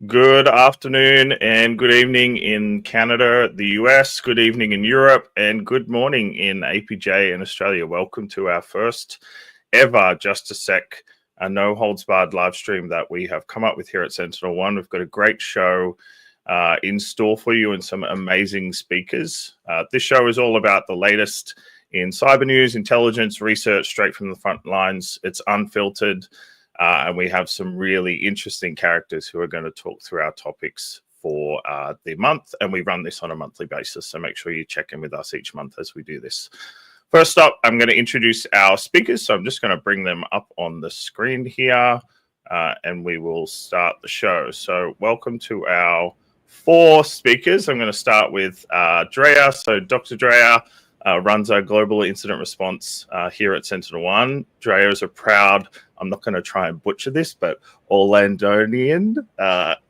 Good afternoon and good evening in Canada, the US, good evening in Europe, and good morning in APJ in Australia. Welcome to our first ever Just a Sec, a no holds barred live stream that we have come up with here at SentinelOne. We've got a great show in store for you and some amazing speakers. This show is all about the latest in cyber news, intelligence, research straight from the front lines. It's unfiltered. And we have some really interesting characters who are going to talk through our topics for the month. And we run this on a monthly basis. So make sure you check in with us each month as we do this. First up, I'm going to introduce our speakers. So I'm just going to bring them up on the screen here and we will start the show. So welcome to our 4 speakers. I'm going to start with Drea. So Dr. Drea runs our global incident response here at SentinelOne. Drea is a proud, I'm not going to try and butcher this, but Orlandonian,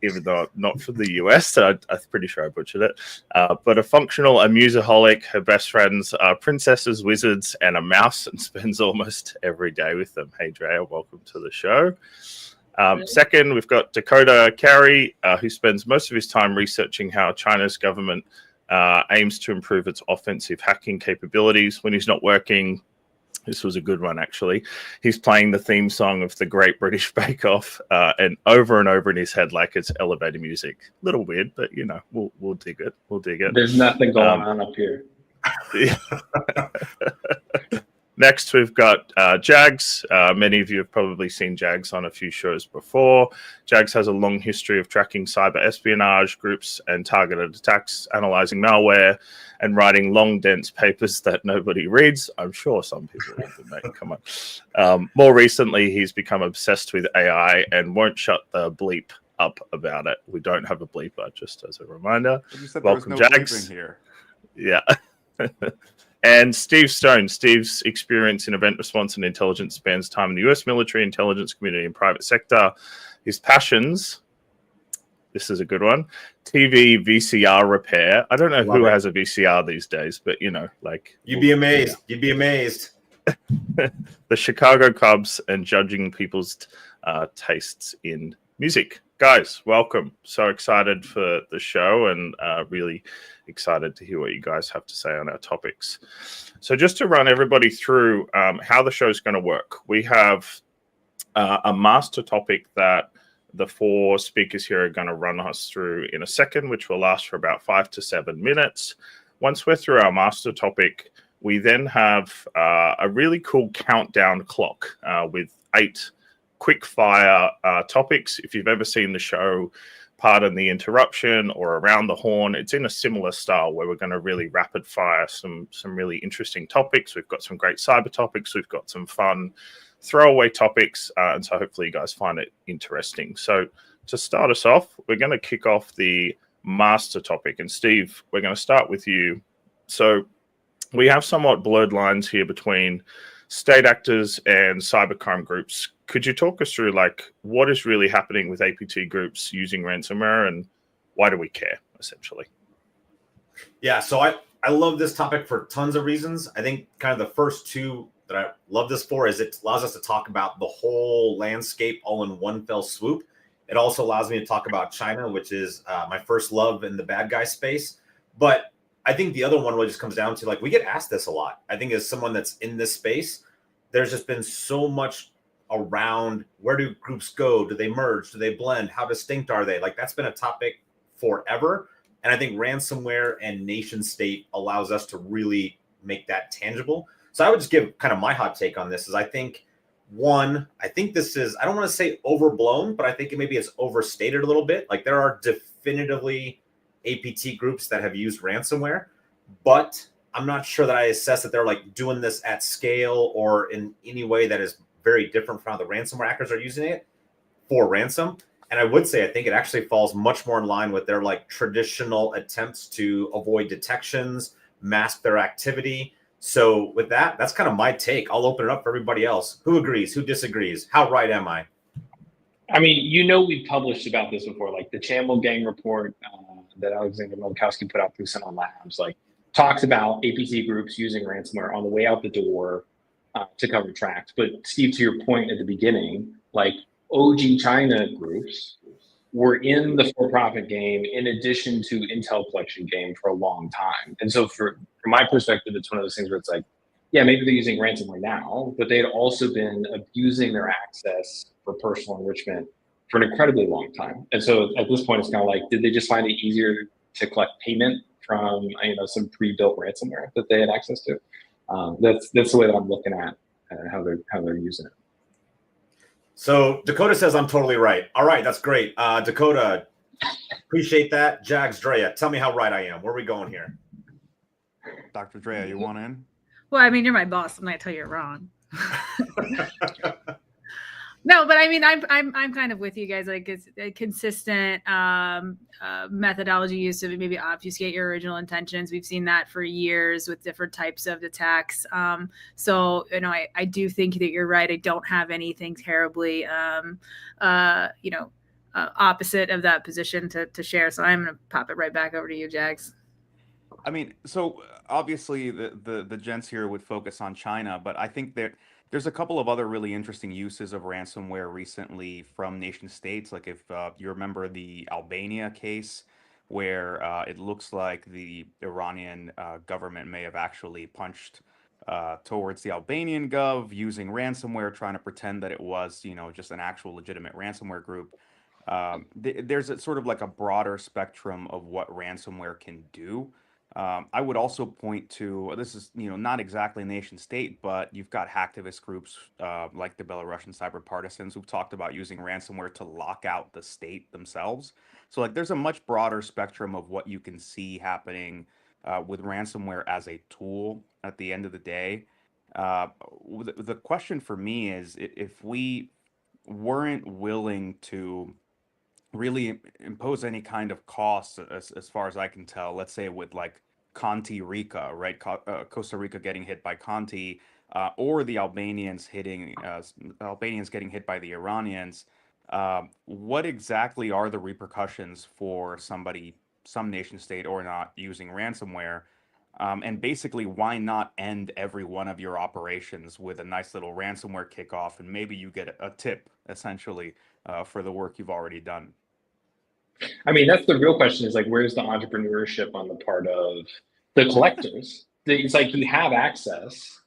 even though not from the US, so I'm pretty sure I butchered it, but a functional amusaholic. Her best friends are princesses, wizards, and a mouse, and spends almost every day with them. Hey, Drea, welcome to the show. Second, we've got Dakota Carey, who spends most of his time researching how China's government aims to improve its offensive hacking capabilities. When he's not working, this was a good one actually, he's playing the theme song of the Great British Bake Off and over in his head like it's elevator music. Little weird, but you know, we'll dig it. We'll dig it. There's nothing going on up here. Yeah. Next, we've got Jags. Many of you have probably seen Jags on a few shows before. Jags has a long history of tracking cyber espionage groups and targeted attacks, analyzing malware, and writing long, dense papers that nobody reads. I'm sure some people read them, mate. Come on. More recently, he's become obsessed with AI and won't shut the bleep up about it. We don't have a bleeper, just as a reminder. Welcome, Jags. Here. Yeah. And Steve Stone. Steve's experience in event response and intelligence spans time in the US military, intelligence community, and private sector. His passions, this is a good one, TV VCR repair. I don't know who has a VCR these days, but you know, like... You'd be amazed. You'd be amazed. The Chicago Cubs and judging people's tastes in music. Guys, welcome. So excited for the show and really excited to hear what you guys have to say on our topics. So just to run everybody through how the show is going to work, we have a master topic that the 4 speakers here are going to run us through in a second, which will last for about 5 to 7 minutes. Once we're through our master topic, we then have a really cool countdown clock with 8 quick fire topics. If you've ever seen the show Pardon the Interruption or Around the Horn, it's in a similar style where we're going to really rapid fire some really interesting topics. We've got some great cyber topics. We've got some fun throwaway topics. And so hopefully you guys find it interesting. So to start us off, we're going to kick off the master topic. And Steve, we're going to start with you. So we have somewhat blurred lines here between state actors and cybercrime groups. Could you talk us through like what is really happening with APT groups using ransomware and why do we care, essentially? Yeah, so I love this topic for tons of reasons. I think kind of the first 2 that I love this for is it allows us to talk about the whole landscape all in one fell swoop. It also allows me to talk about China, which is my first love in the bad guy space. But I think the other one just comes down to, like, we get asked this a lot. I think as someone that's in this space, there's just been so much around where do groups go? Do they merge? Do they blend? How distinct are they? Like, that's been a topic forever. And I think ransomware and nation state allows us to really make that tangible. So I would just give kind of my hot take on this is I think this is, I don't want to say overblown, but I think maybe it's overstated a little bit. Like, there are definitively APT groups that have used ransomware, but I'm not sure that I assess that they're like doing this at scale or in any way that is very different from how the ransomware hackers are using it for ransom. And I would say, I think it actually falls much more in line with their like traditional attempts to avoid detections, mask their activity. So with that, that's kind of my take. I'll open it up for everybody else. Who agrees? Who disagrees? How right am I? I mean, you know, we've published about this before, like the Chamel Gang report that Alexander Milkowski put out through Sentinel Labs, like talks about APT groups using ransomware on the way out the door to cover tracks. But Steve, to your point at the beginning, like OG China groups were in the for-profit game in addition to intel collection game for a long time. And so from my perspective, it's one of those things where it's like, yeah, maybe they're using ransomware now, but they had also been abusing their access for personal enrichment for an incredibly long time. And so at this point, it's kind of like, did they just find it easier to collect payment from some pre-built ransomware that they had access to? That's the way that I'm looking at how they're using it. So Dakota says I'm totally right. All right, that's great. Dakota, appreciate that. Jags, Drea, tell me how right I am. Where are we going here? Dr. Drea, you want in? Well, I mean, you're my boss. I'm not tell you you're wrong. No, but I mean, I'm kind of with you guys. Like, it's a consistent methodology used to maybe obfuscate your original intentions. We've seen that for years with different types of attacks. So I do think that you're right. I don't have anything terribly opposite of that position to share. So I'm gonna pop it right back over to you, Jags. I mean, so obviously the gents here would focus on China, but I think there's a couple of other really interesting uses of ransomware recently from nation states. Like if you remember the Albania case, where it looks like the Iranian government may have actually punched towards the Albanian gov using ransomware, trying to pretend that it was, just an actual legitimate ransomware group. There's sort of like a broader spectrum of what ransomware can do. I would also point to, this is, not exactly nation state, but you've got hacktivist groups like the Belarusian cyber partisans who've talked about using ransomware to lock out the state themselves. So like there's a much broader spectrum of what you can see happening with ransomware as a tool at the end of the day. The question for me is, if we weren't willing to really impose any kind of costs, as far as I can tell, let's say with like Conti Rica, right? Costa Rica getting hit by Conti, or the Albanians getting hit by the Iranians. What exactly are the repercussions for some nation state or not using ransomware? And basically, why not end every one of your operations with a nice little ransomware kickoff, and maybe you get a tip essentially for the work you've already done? I mean, that's the real question, is like, where's the entrepreneurship on the part of the collectors? It's like, you have access.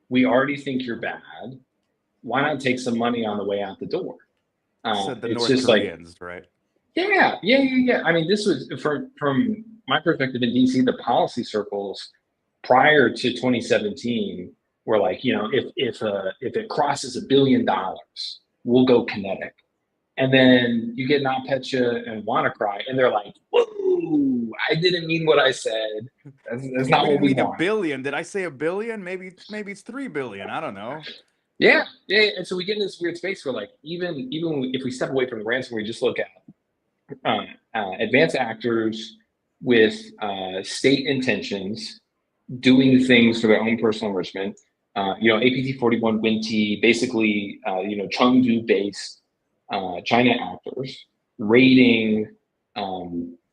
We already think you're bad. Why not take some money on the way out the door? Said the it's North just Koreans, right? Yeah. I mean, this was from my perspective in DC, the policy circles prior to 2017 were like, if it crosses $1 billion, we'll go kinetic. And then you get NotPetya and WannaCry, and they're like, "Whoa! I didn't mean what I said. That's not what we want." $1 billion? Did I say $1 billion? Maybe it's $3 billion. I don't know. Yeah. And so we get in this weird space where, like, even if we step away from the ransomware, we just look at advanced actors with state intentions doing things for their own personal enrichment. APT41 Winty, basically, Chengdu-based China actors raiding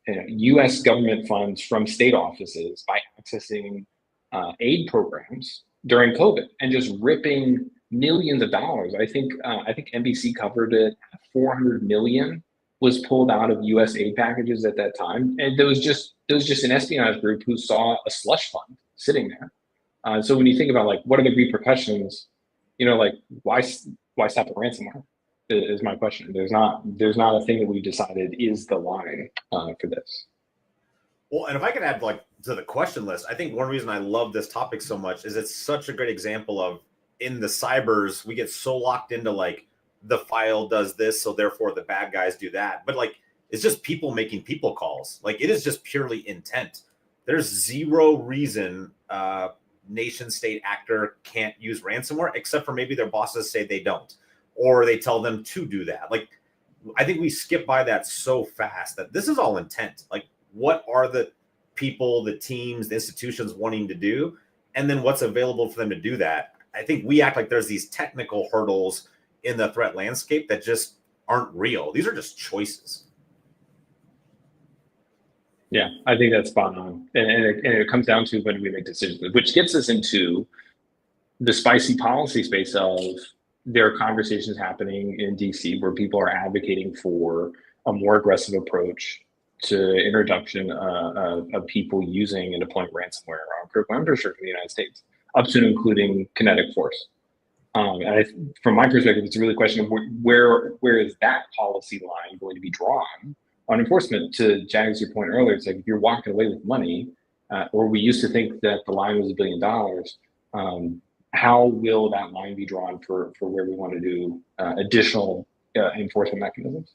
U.S. government funds from state offices by accessing aid programs during COVID and just ripping millions of dollars. I think NBC covered it. 400 million was pulled out of U.S. aid packages at that time, and there was just an espionage group who saw a slush fund sitting there. So when you think about, like, what are the repercussions, like, why stop the ransomware? Is my question. There's not a thing that we've decided is the line for this. Well, and if I could add, like, to the question list, I think one reason I love this topic so much is it's such a great example of, in the cybers, we get so locked into, like, the file does this, so therefore the bad guys do that. But, like, it's just people making people calls. Like, it is just purely intent. There's zero reason nation state actor can't use ransomware, except for maybe their bosses say they don't, or they tell them to do that. Like, I think we skip by that so fast that this is all intent. Like, what are the people, the teams, the institutions wanting to do? And then what's available for them to do that? I think we act like there's these technical hurdles in the threat landscape that just aren't real. These are just choices. Yeah, I think that's spot on. And it comes down to when we make decisions, which gets us into the spicy policy space of, there are conversations happening in DC where people are advocating for a more aggressive approach to introduction of people using and deploying ransomware on critical infrastructure in the United States, up to and including kinetic force. From my perspective, it's a really question of where is that policy line going to be drawn on enforcement? To Jags, your point earlier, it's like if you're walking away with money, or we used to think that the line was $1 billion. How will that line be drawn for where we want to do additional enforcement mechanisms?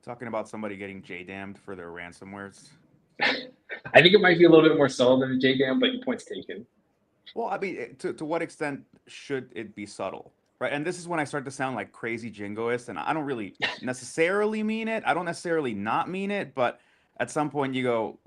Talking about somebody getting JDAM'd for their ransomwares. I think it might be a little bit more subtle than a JDAM, but your point's taken. Well, I mean, to what extent should it be subtle, right? And this is when I start to sound like crazy jingoist, and I don't really necessarily mean it. I don't necessarily not mean it, but at some point you go,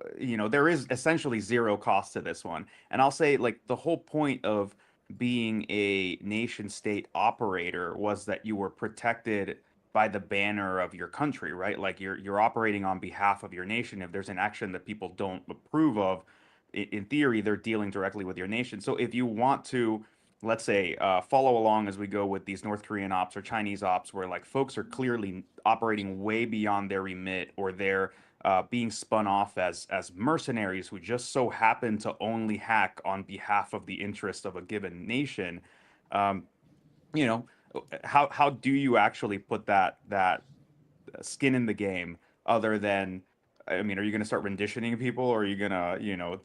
there is essentially zero cost to this one. And I'll say, like, the whole point of being a nation state operator was that you were protected by the banner of your country, right? Like you're operating on behalf of your nation. If there's an action that people don't approve of, in theory, they're dealing directly with your nation. So if you want to, let's say, follow along as we go with these North Korean ops or Chinese ops, where like folks are clearly operating way beyond their remit, or they're being spun off as mercenaries who just so happen to only hack on behalf of the interest of a given nation, how do you actually put that skin in the game, other than, I mean, are you going to start renditioning people, or are you going to,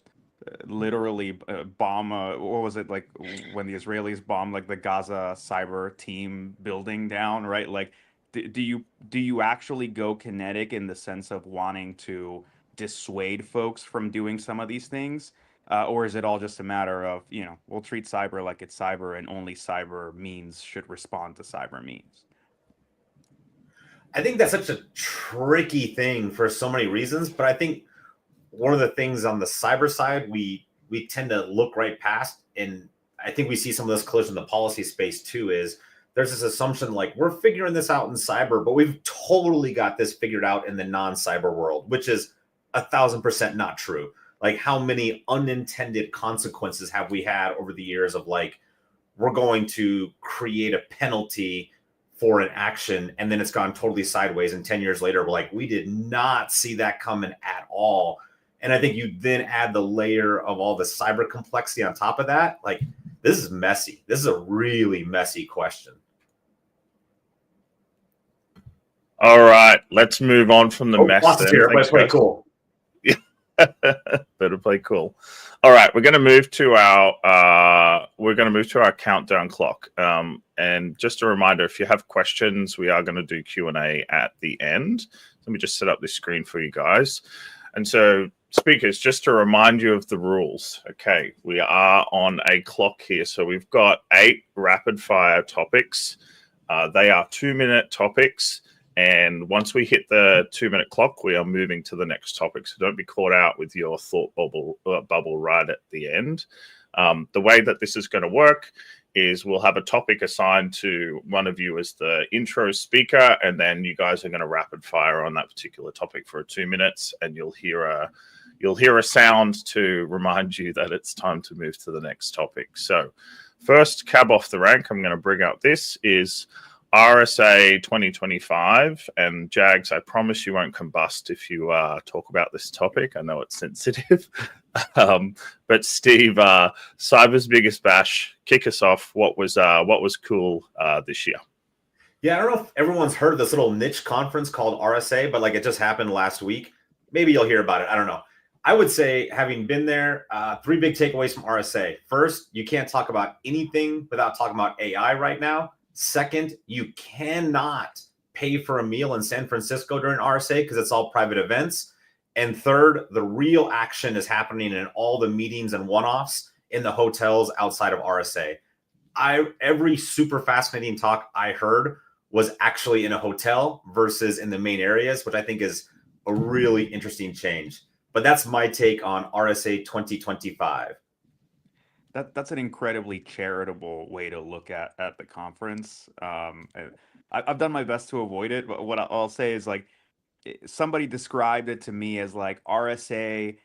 literally bomb what was it, like when the Israelis bombed like the Gaza cyber team building down, right? Like, do you actually go kinetic in the sense of wanting to dissuade folks from doing some of these things? Or is it all just a matter of, we'll treat cyber like it's cyber, and only cyber means should respond to cyber means? I think that's such a tricky thing for so many reasons, but I think one of the things on the cyber side, we tend to look right past, and I think we see some of this collision in the policy space too, is there's this assumption like we're figuring this out in cyber, but we've totally got this figured out in the non-cyber world, which is 1,000% not true. Like, how many unintended consequences have we had over the years of like, we're going to create a penalty for an action, and then it's gone totally sideways, and 10 years later, we're like, we did not see that coming at all. And I think you then add the layer of all the cyber complexity on top of that. Like, this is messy. This is a really messy question. All right, let's move on from the mess. Lots here. Let's play cool. Better play cool. All right, we're going to move to our countdown clock. And just a reminder, if you have questions, we are going to do Q&A at the end. Let me just set up this screen for you guys. And so, speakers, just to remind you of the rules. Okay, we are on a clock here. So we've got 8 rapid fire topics. They are 2-minute topics. And once we hit the 2-minute clock, we are moving to the next topic. So don't be caught out with your thought bubble right at the end. The way that this is going to work is we'll have a topic assigned to one of you as the intro speaker, and then you guys are going to rapid fire on that particular topic for 2 minutes, and you'll hear a sound to remind you that it's time to move to the next topic. So first cab off the rank, I'm going to bring out this is RSA 2025, and Jags, I promise you won't combust if you talk about this topic. I know it's sensitive, but Steve, cyber's biggest bash. Kick us off. What was cool this year? Yeah, I don't know if everyone's heard of this little niche conference called RSA, but like it just happened last week. Maybe you'll hear about it. I don't know. I would say, having been there, 3 big takeaways from RSA. First, you can't talk about anything without talking about AI right now. Second, you cannot pay for a meal in San Francisco during RSA because it's all private events. And third, the real action is happening in all the meetings and one-offs in the hotels outside of RSA. Every super fascinating talk I heard was actually in a hotel versus in the main areas, which I think is a really interesting change. But that's my take on RSA 2025. That's an incredibly charitable way to look at the conference. I've done my best to avoid it, but what I'll say is, like, somebody described it to me as like RSA.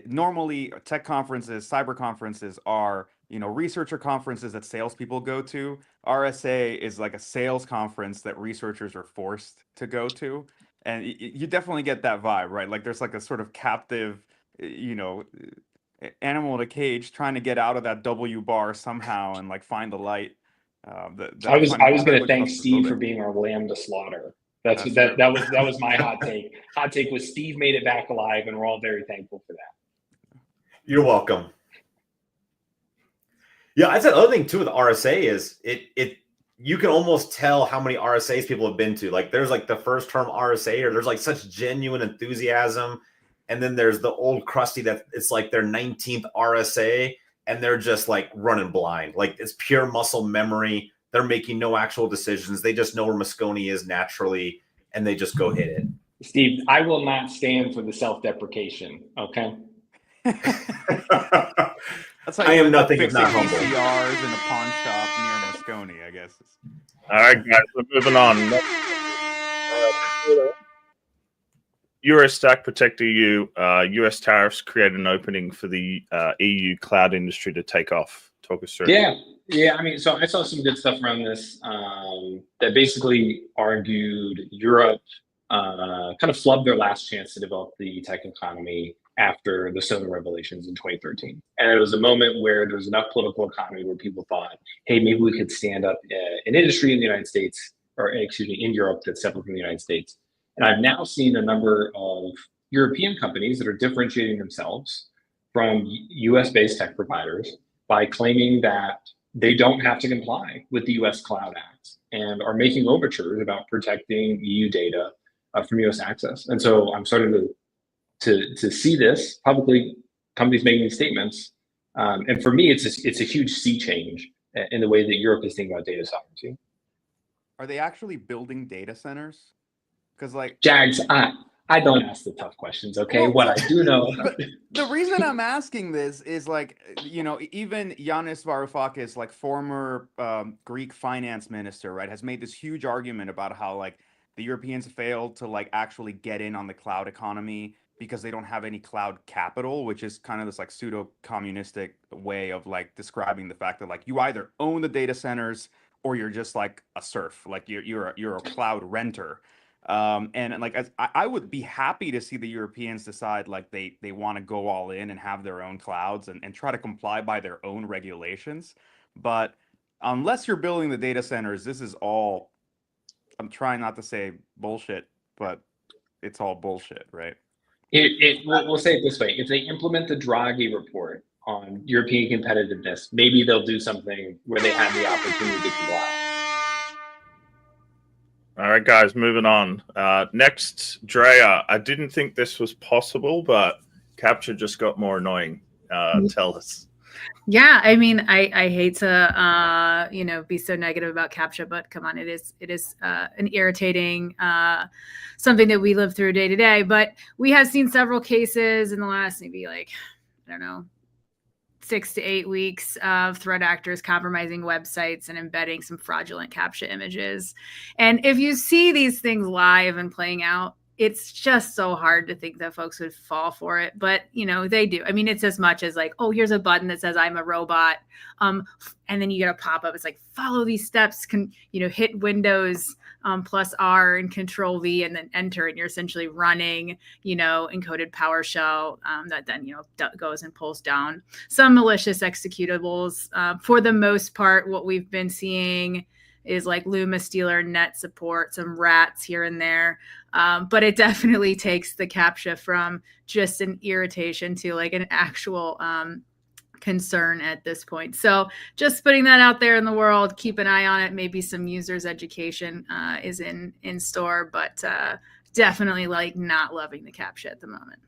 Normally, tech conferences, cyber conferences are researcher conferences that salespeople go to. RSA is like a sales conference that researchers are forced to go to. And you definitely get that vibe, right? Like there's like a sort of captive, animal in a cage trying to get out of that W bar somehow and like find the light. I was going to thank trust Steve for building. being our lamb to slaughter. That's that true. was my hot take. Hot take was Steve made it back alive, and we're all very thankful for that. You're welcome. Yeah, I'd say the other thing too with RSA is it you can almost tell how many RSAs people have been to. Like there's like the first term RSA, or there's like such genuine enthusiasm, and then there's the old crusty that it's like their 19th RSA, and they're just like running blind. Like it's pure muscle memory. They're making no actual decisions. They just know where Moscone is naturally, and they just go hit it. Steve, I will not stand for the self-deprecation. Okay. That's how I you am end up nothing if fixing not humble. VCRs in a pawn shop near Moscone, I guess. All right, guys, we're moving on. US Stack Protect EU. US tariffs create an opening for the EU cloud industry to take off. Talk us through. Yeah. I mean, so I saw some good stuff around this that basically argued Europe kind of flubbed their last chance to develop the tech economy after the Snowden revelations in 2013. And it was a moment where there was enough political economy where people thought, hey, maybe we could stand up an industry in the United States, or excuse me, in Europe that's separate from the United States. And I've now seen a number of European companies that are differentiating themselves from US-based tech providers by claiming that they don't have to comply with the US Cloud Act and are making overtures about protecting EU data from US access. And so I'm starting to see this publicly, companies making these statements. And for me, it's a huge sea change in the way that Europe is thinking about data sovereignty. Are they actually building data centers? Because like Jags, I don't ask the tough questions, okay? Well, what I do know. The reason I'm asking this is like, even Yanis Varoufakis, like former Greek finance minister, right, has made this huge argument about how like the Europeans failed to like actually get in on the cloud economy because they don't have any cloud capital, which is kind of this like pseudo communistic way of like describing the fact that like you either own the data centers or you're just like a serf, like you're a cloud renter. And like I would be happy to see the Europeans decide like they want to go all in and have their own clouds and try to comply by their own regulations. But unless you're building the data centers, this is all, I'm trying not to say bullshit, but it's all bullshit, right? We'll say it this way. If they implement the Draghi report on European competitiveness, maybe they'll do something where they have the opportunity to comply. All right, guys, moving on. Next, Drea. I didn't think this was possible, but CAPTCHA just got more annoying. Tell us. Yeah, I mean, I hate to be so negative about CAPTCHA, but come on, it is an irritating something that we live through day to day. But we have seen several cases in the last maybe 6 to 8 weeks of threat actors compromising websites and embedding some fraudulent CAPTCHA images. And if you see these things live and playing out, it's just so hard to think that folks would fall for it. But, they do. I mean, it's as much as like, oh, here's a button that says I'm a robot. And then you get a pop-up. It's like, follow these steps, hit Windows plus R and Control V and then enter. And you're essentially running, encoded PowerShell that then, goes and pulls down some malicious executables. For the most part, what we've been seeing is like Luma Stealer net support, some rats here and there. But it definitely takes the CAPTCHA from just an irritation to like an actual concern at this point. So just putting that out there in the world, keep an eye on it. Maybe some users education is in store, but definitely like not loving the CAPTCHA at the moment.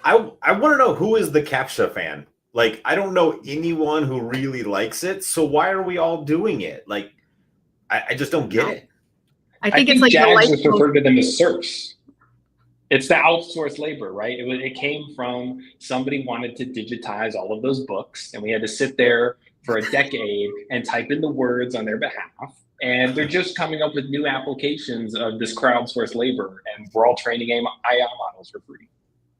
I want to know, who is the CAPTCHA fan? Like, I don't know anyone who really likes it. So why are we all doing it? Like, I just don't get it. I think it's like Jags just referred to them as serfs. It's the outsourced labor, right? It came from somebody wanted to digitize all of those books, and we had to sit there for a decade and type in the words on their behalf. And they're just coming up with new applications of this crowdsourced labor, and we're all training AI models for free.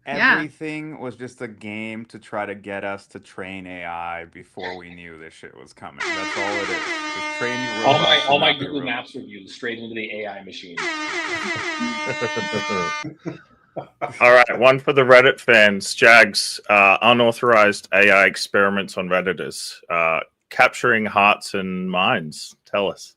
everything was just a game to try to get us to train AI before we knew this shit was coming. That's all it is. Just training robots. All my Google Maps reviews straight into the AI machine. All right, one for the Reddit fans. Jags, unauthorized AI experiments on Redditors, capturing hearts and minds. Tell us.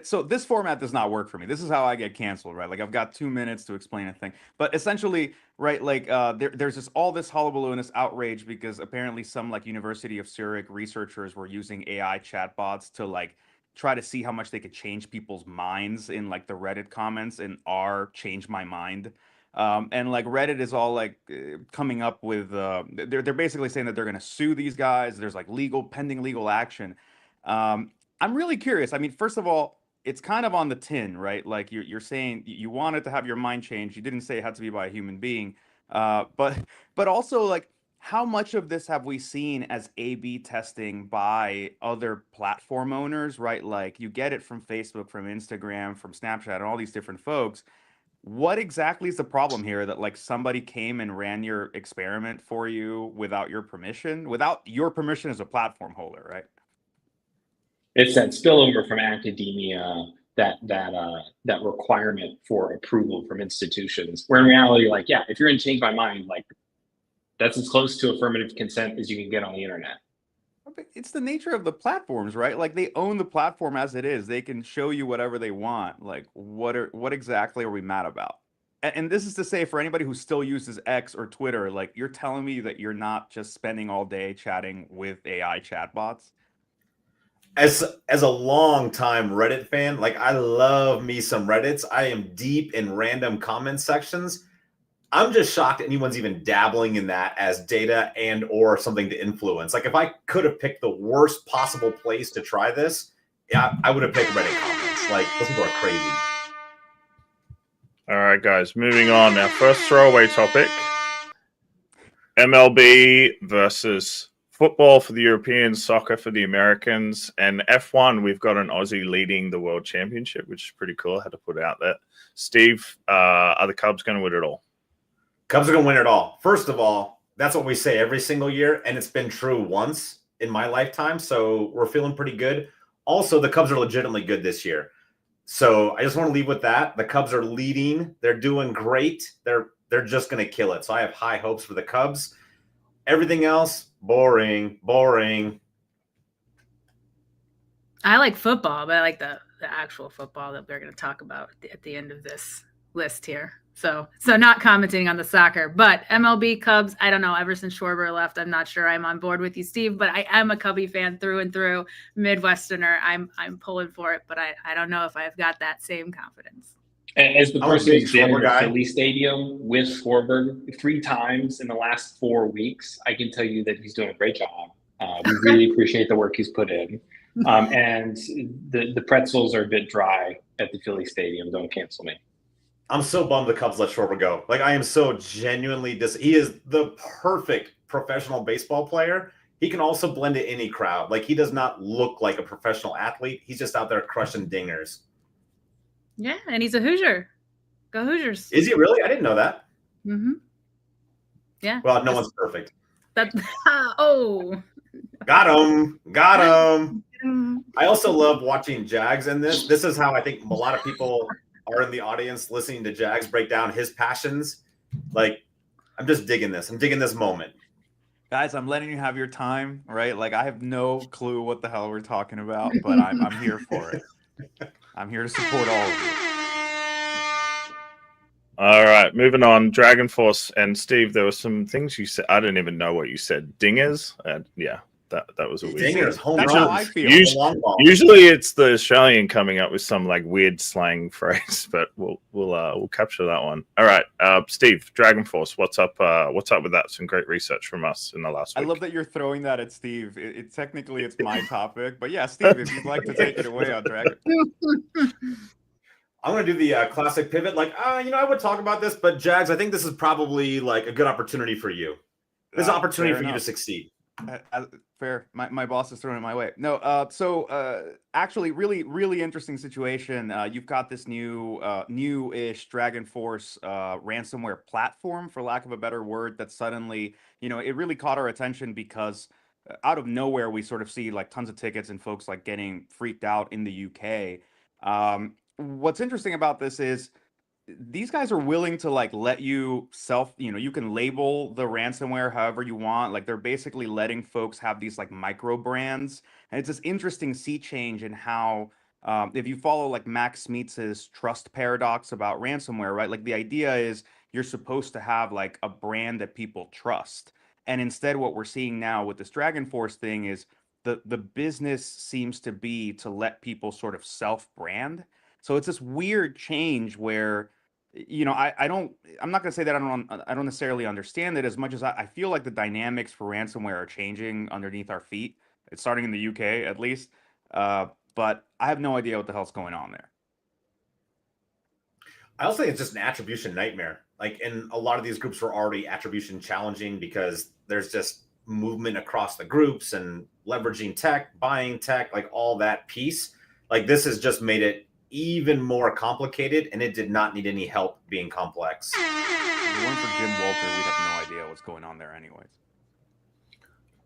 So this format does not work for me. This is how I get canceled, right? Like I've got 2 minutes to explain a thing, but essentially, right? Like there's just all this hullabaloo and this outrage because apparently some like University of Zurich researchers were using AI chatbots to like try to see how much they could change people's minds in like the Reddit comments and r change my mind. And like Reddit is all like coming up with they're basically saying that they're going to sue these guys. There's like pending legal action. I'm really curious. I mean, first of all, it's kind of on the tin, right? Like you're saying you wanted to have your mind changed. You didn't say it had to be by a human being. But also like how much of this have we seen as A/B testing by other platform owners, right? Like you get it from Facebook, from Instagram, from Snapchat, and all these different folks. What exactly is the problem here that like somebody came and ran your experiment for you without your permission as a platform holder, right? It's that spillover from academia, that requirement for approval from institutions. Where in reality, like, yeah, if you're going to change my mind, like that's as close to affirmative consent as you can get on the internet. It's the nature of the platforms, right? Like they own the platform as it is. They can show you whatever they want. Like what exactly are we mad about? And this is to say for anybody who still uses X or Twitter, like you're telling me that you're not just spending all day chatting with AI chatbots? As a long time Reddit fan, like I love me some Reddits. I am deep in random comment sections. I'm just shocked anyone's even dabbling in that as data and or something to influence. Like if I could have picked the worst possible place to try this, yeah, I would have picked Reddit comments. Like those people are crazy. All right, guys, moving on. Our first throwaway topic, MLB versus football for the Europeans, soccer for the Americans, and F1, we've got an Aussie leading the World Championship, which is pretty cool. I had to put it out there. Steve, are the Cubs going to win it all? Cubs are going to win it all. First of all, that's what we say every single year, and it's been true once in my lifetime, so we're feeling pretty good. Also, the Cubs are legitimately good this year. So I just want to leave with that. The Cubs are leading. They're doing great. They're just going to kill it. So I have high hopes for the Cubs. Everything else, boring. I like football, but I like the actual football that we're going to talk about at the end of this list here. So not commenting on the soccer, but MLB Cubs, I don't know. Ever since Schwarber left, I'm not sure I'm on board with you, Steve, but I am a Cubby fan through and through, Midwesterner. I'm pulling for it, but I don't know if I've got that same confidence. And as the person who's been in the Philly Stadium with Schwarber 3 times in the last 4 weeks, I can tell you that he's doing a great job. We really appreciate the work he's put in. And the pretzels are a bit dry at the Philly Stadium. Don't cancel me. I'm so bummed the Cubs let Schwarber go. Like I am so genuinely he is the perfect professional baseball player. He can also blend in any crowd. Like he does not look like a professional athlete. He's just out there crushing dingers. Yeah, and he's a Hoosier. Go Hoosiers. Is he really? I didn't know that. Mm-hmm. Yeah. Well, no one's perfect. Got him. I also love watching Jags in this. This is how I think a lot of people are in the audience listening to Jags break down his passions. Like, I'm just digging this. I'm digging this moment. Guys, I'm letting you have your time, right? Like, I have no clue what the hell we're talking about, but I'm here for it. I'm here to support all of you. All right, moving on. Dragon Force and Steve, there were some things you said. I don't even know what you said. Dingers? Yeah, that was a weird. Dingers, home That's runs. how I feel. Usually it's the Australian coming up with some like weird slang phrase, but we'll capture that one. All right, Steve, Dragon Force, what's up? What's up with that? Some great research from us in the last week. I love that you're throwing that at Steve. Technically it's my topic, but yeah, Steve, if you'd like to take it away on Dragon. I'm going to do the classic pivot. Like, I would talk about this, but Jags, I think this is probably like a good opportunity for you. This is an opportunity for you to succeed. Fair. My boss is throwing it my way. No. Actually, really interesting situation. You've got this new-ish Dragon Force ransomware platform, for lack of a better word, that suddenly, it really caught our attention because out of nowhere we sort of see like tons of tickets and folks like getting freaked out in the UK. What's interesting about this is these guys are willing to like let you you can label the ransomware however you want. Like they're basically letting folks have these like micro brands. And it's this interesting sea change in how, if you follow like Max Smeetz's trust paradox about ransomware, right? Like the idea is you're supposed to have like a brand that people trust. And instead, what we're seeing now with this Dragon Force thing is the business seems to be to let people sort of self-brand. So it's this weird change where I'm not going to say that I don't necessarily understand it as much as I feel like the dynamics for ransomware are changing underneath our feet. It's starting in the UK at least, but I have no idea what the hell's going on there. I also think it's just an attribution nightmare. Like, and a lot of these groups were already attribution challenging because there's just movement across the groups and leveraging tech, buying tech, like all that piece. Like this has just made it even more complicated, and it did not need any help being complex. If it weren't for Jim Walter, we'd have no idea what's going on there anyways.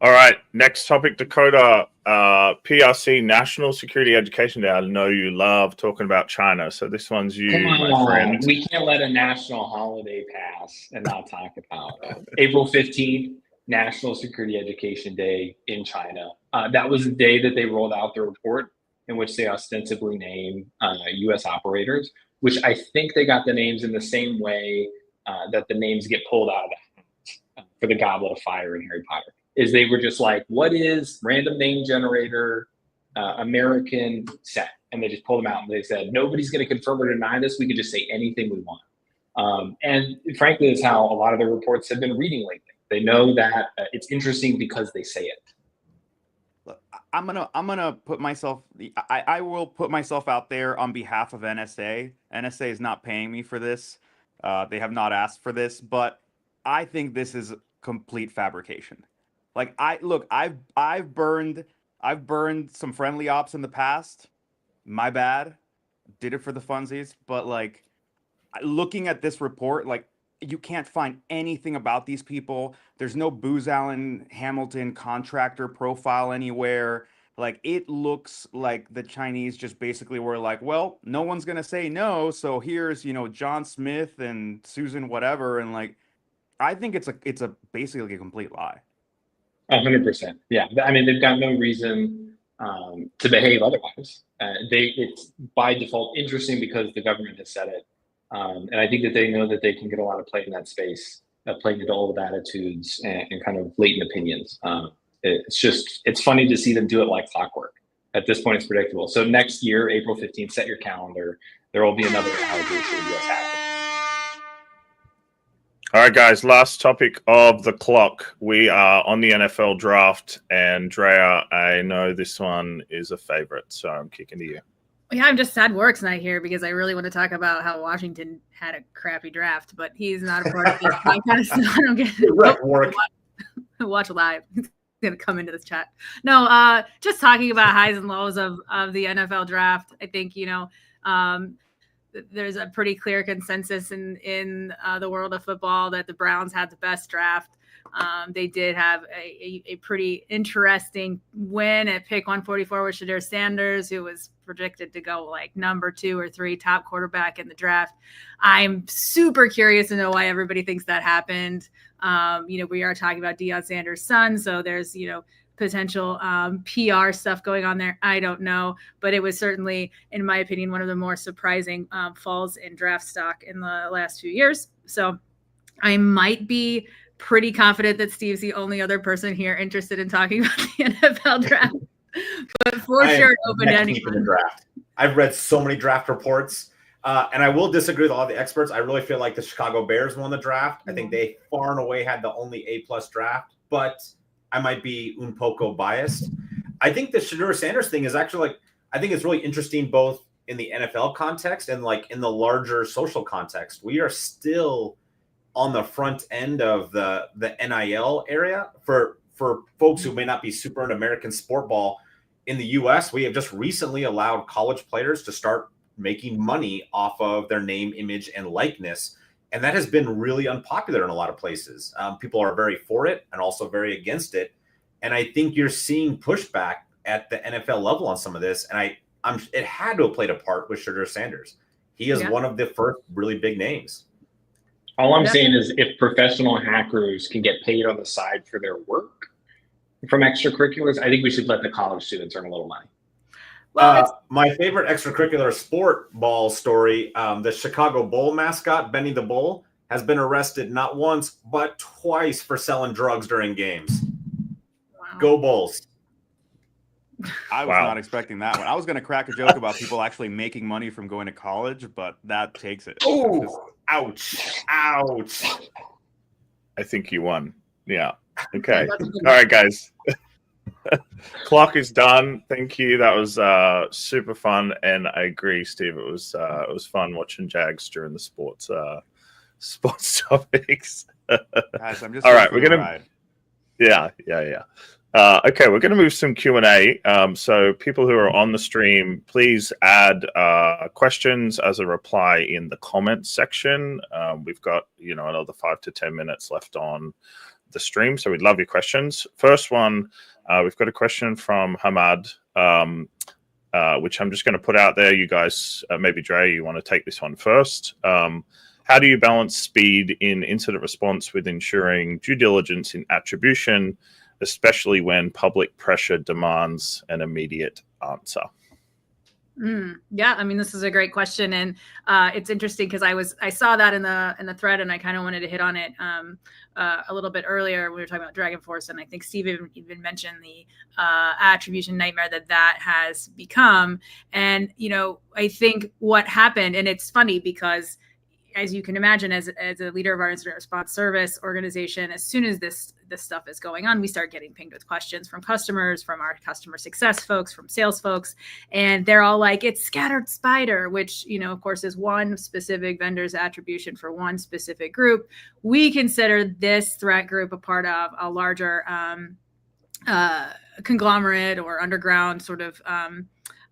All right, next topic, Dakota. PRC, National Security Education Day. I know you love talking about China, so this one's you, my friend. We can't let a national holiday pass and not talk about it. April 15th, National Security Education Day in China. That was the day that they rolled out the report in which they ostensibly name U.S. operators, which I think they got the names in the same way that the names get pulled out of the hat for the Goblet of Fire in Harry Potter. Is they were just like, what is random name generator American set? And they just pulled them out and they said, nobody's going to confirm or deny this. We can just say anything we want. And frankly, that's how a lot of the reports have been reading lately. They know that it's interesting because they say it. Look, I'm gonna put myself. I will put myself out there on behalf of NSA. NSA is not paying me for this. They have not asked for this, but I think this is complete fabrication. Like I've burned some friendly ops in the past. My bad. Did it for the funsies, but like looking at this report, like you can't find anything about these people. There's no Booz Allen Hamilton contractor profile anywhere. Like it looks like the Chinese just basically were like, well, no one's gonna say no, so here's John Smith and Susan whatever, and like I think it's a basically a complete lie. 100%. Yeah, I mean they've got no reason to behave otherwise. It's by default interesting because the government has said it. And I think that they know that they can get a lot of play in that space, playing into old attitudes and kind of latent opinions. It's funny to see them do it like clockwork. At this point, it's predictable. So next year, April 15th, set your calendar. There will be another allegation of U.S. hacking. All right, guys, last topic of the clock. We are on the NFL draft, and Drea, I know this one is a favorite, so I'm kicking to you. Yeah, I'm just sad Warwick's not here because I really want to talk about how Washington had a crappy draft, but he's not a part of this podcast, so I don't get to watch live. He's going to come into this chat. No, just talking about highs and lows of the NFL draft. I think, there's a pretty clear consensus in the world of football that the Browns had the best draft. They did have a pretty interesting win at pick 144 with Shedeur Sanders, who was predicted to go like number 2 or 3 top quarterback in the draft. I'm super curious to know why everybody thinks that happened. We are talking about Deion Sanders' son, so there's, potential PR stuff going on there. I don't know, but it was certainly, in my opinion, one of the more surprising falls in draft stock in the last few years. So I might be pretty confident that Steve's the only other person here interested in talking about the NFL draft, but for sure open to anyone. Draft. I've read so many draft reports, and I will disagree with all the experts. I really feel like the Chicago Bears won the draft. I think they far and away had the only A+ draft, but I might be un poco biased. I think the Shedeur Sanders thing is actually I think it's really interesting both in the NFL context and like in the larger social context. We are still on the front end of the NIL area for for folks who may not be super into American sport ball, in the US, we have just recently allowed college players to start making money off of their name, image, and likeness. And that has been really unpopular in a lot of places. People are very for it and also very against it. And I think you're seeing pushback at the NFL level on some of this. And it had to have played a part with Sugar Sanders. He is one of the first really big names. All I'm saying is if professional hackers can get paid on the side for their work from extracurriculars, I think we should let the college students earn a little money. Well, my favorite extracurricular sport ball story, the Chicago Bull mascot, Benny the Bull, has been arrested not once, but twice for selling drugs during games. wow. Go Bulls. I was not expecting that one. I was going to crack a joke about people actually making money from going to college, but that takes it. Oh, ouch. Ouch. I think you won. Yeah. Okay. All right, guys. Clock is done. Thank you. That was super fun, and I agree, Steve. It was fun watching Jags during the sports topics. Guys, I'm just all right. we're gonna yeah. Okay, we're gonna move some Q&A. So people who are on the stream, please add questions as a reply in the comments section. We've got another 5 to 10 minutes left on the stream, so we'd love your questions. First one, we've got a question from Hamad, which I'm just going to put out there. You guys, maybe Dre, you want to take this one first. How do you balance speed in incident response with ensuring due diligence in attribution, especially when public pressure demands an immediate answer? Yeah, I mean, this is a great question, and it's interesting because I saw that in the thread, and I kind of wanted to hit on it a little bit earlier when we were talking about Dragon Force, and I think Steve even mentioned the attribution nightmare that has become. And I think what happened, and it's funny because, as you can imagine, as a leader of our incident response service organization, as soon as this stuff is going on, we start getting pinged with questions from customers, from our customer success folks, from sales folks, and they're all like, "It's scattered spider," which of course is one specific vendor's attribution for one specific group. We consider this threat group a part of a larger conglomerate or underground sort of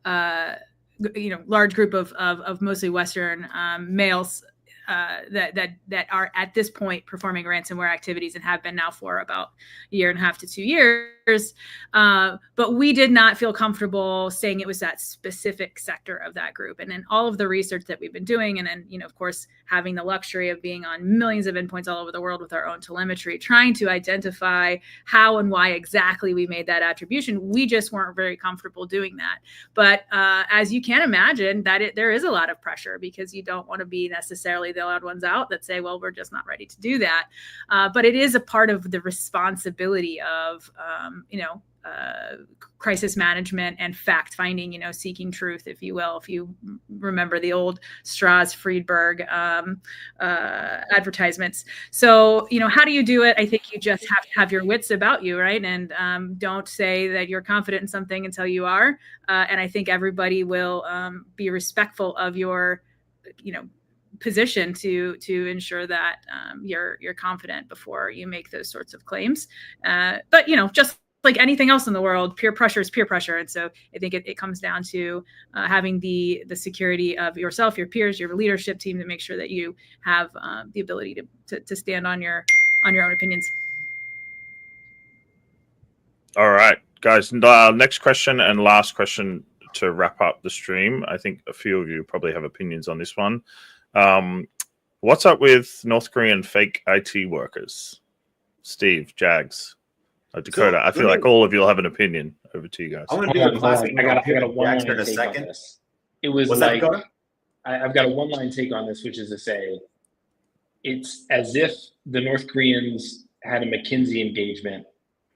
large group of mostly Western males that are at this point performing ransomware activities and have been now for about a year and a half to 2 years. But we did not feel comfortable saying it was that specific sector of that group. And then all of the research that we've been doing, and then, of course, having the luxury of being on millions of endpoints all over the world with our own telemetry, trying to identify how and why exactly we made that attribution, we just weren't very comfortable doing that. But as you can imagine, there is a lot of pressure because you don't want to be necessarily the loud ones out that say, well, we're just not ready to do that. But it is a part of the responsibility of, crisis management and fact finding, seeking truth, if you will, if you remember the old Strauss-Friedberg advertisements. So, how do you do it? I think you just have to have your wits about you, right? And don't say that you're confident in something until you are. And I think everybody will be respectful of your, position to ensure that you're confident before you make those sorts of claims. But just like anything else in the world, peer pressure is peer pressure. And so I think it comes down to having the security of yourself, your peers, your leadership team to make sure that you have the ability to stand on your own opinions. All right, guys. Next question and last question to wrap up the stream. I think a few of you probably have opinions on this one. What's up with North Korean fake IT workers? Steve, Jags, Dakota. I feel like all of you will have an opinion. Over to you guys. I got a one-line take on this. It was like, I've got a one-line take on this, which is to say, it's as if the North Koreans had a McKinsey engagement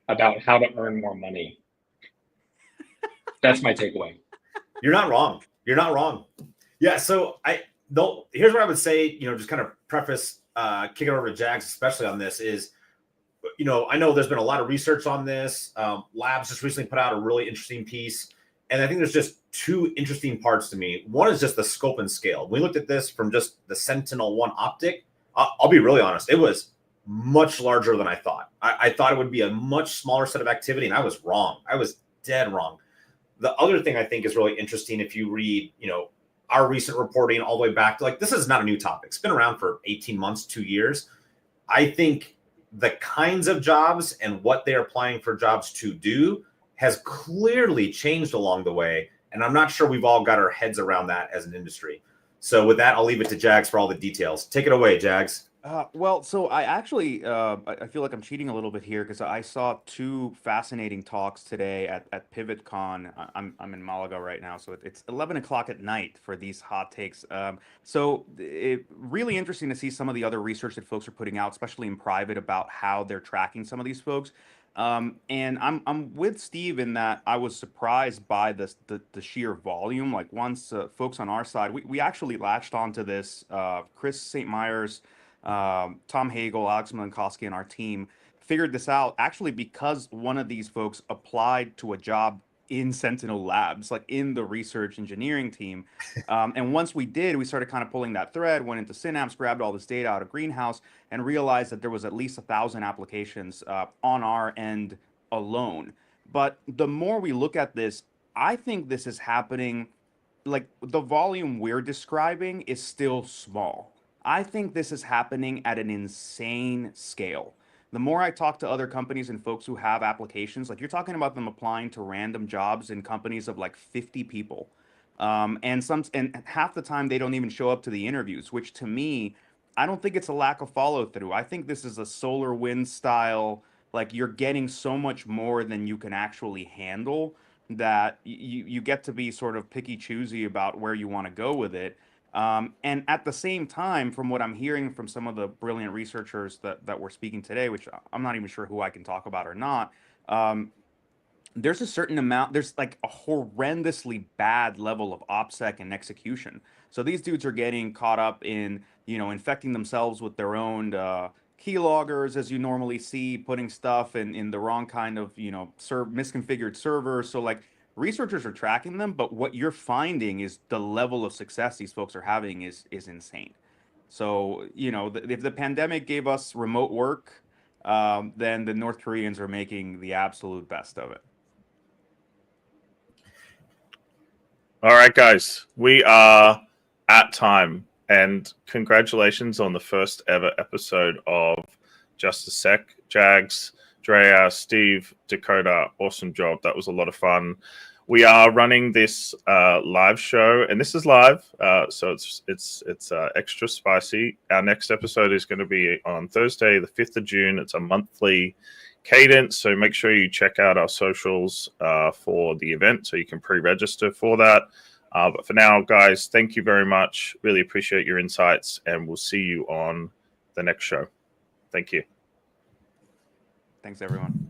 about how to earn more money. That's my takeaway. You're not wrong. Yeah. So here's what I would say, just kind of preface, kick it over to Jags, especially on this is, I know there's been a lot of research on this. Labs just recently put out a really interesting piece. And I think there's just two interesting parts to me. One is just the scope and scale. We looked at this from just the Sentinel-1 optic. I'll be really honest. It was much larger than I thought. I thought it would be a much smaller set of activity, and I was wrong. I was dead wrong. The other thing I think is really interesting, if you read, our recent reporting all the way back to, like, this is not a new topic. It's been around for 18 months, 2 years. I think the kinds of jobs and what they're applying for jobs to do has clearly changed along the way. And I'm not sure we've all got our heads around that as an industry. So with that, I'll leave it to Jags for all the details. Take it away, Jags. Well, so I actually I feel like I'm cheating a little bit here because I saw two fascinating talks today at PivotCon. I'm in Malaga right now, so it's 11 o'clock at night for these hot takes. So it really interesting to see some of the other research that folks are putting out, especially in private, about how they're tracking some of these folks. And I'm with Steve in that I was surprised by the sheer volume. Like, once folks on our side, we actually latched onto this. Chris St. Myers, Tom Hagel, Alex Milankowski, and our team figured this out actually because one of these folks applied to a job in Sentinel Labs, like in the research engineering team. And once we did, we started kind of pulling that thread, went into Synapse, grabbed all this data out of Greenhouse, and realized that there was at least 1,000 applications on our end alone. But the more we look at this, I think this is happening, like, the volume we're describing is still small. I think this is happening at an insane scale. The more I talk to other companies and folks who have applications, like, you're talking about them applying to random jobs in companies of like 50 people. And half the time they don't even show up to the interviews, which to me, I don't think it's a lack of follow through. I think this is a solar wind style, like, you're getting so much more than you can actually handle, that you get to be sort of picky choosy about where you want to go with it. And at the same time, from what I'm hearing from some of the brilliant researchers that were speaking today, which I'm not even sure who I can talk about or not, there's a certain amount, there's like a horrendously bad level of OPSEC and execution. So these dudes are getting caught up in, infecting themselves with their own keyloggers, as you normally see, putting stuff in the wrong kind of, misconfigured server. So, like, researchers are tracking them, but what you're finding is the level of success these folks are having is insane. So, if the pandemic gave us remote work, then the North Koreans are making the absolute best of it. All right, guys, we are at time, and congratulations on the first ever episode of Just a Sec. Jags, Drea, Steve, Dakota, awesome job. That was a lot of fun. We are running this live show, and this is live, so it's extra spicy. Our next episode is going to be on Thursday, the 5th of June. It's a monthly cadence, so make sure you check out our socials for the event so you can pre-register for that. But for now, guys, thank you very much. Really appreciate your insights, and we'll see you on the next show. Thank you. Thanks, everyone.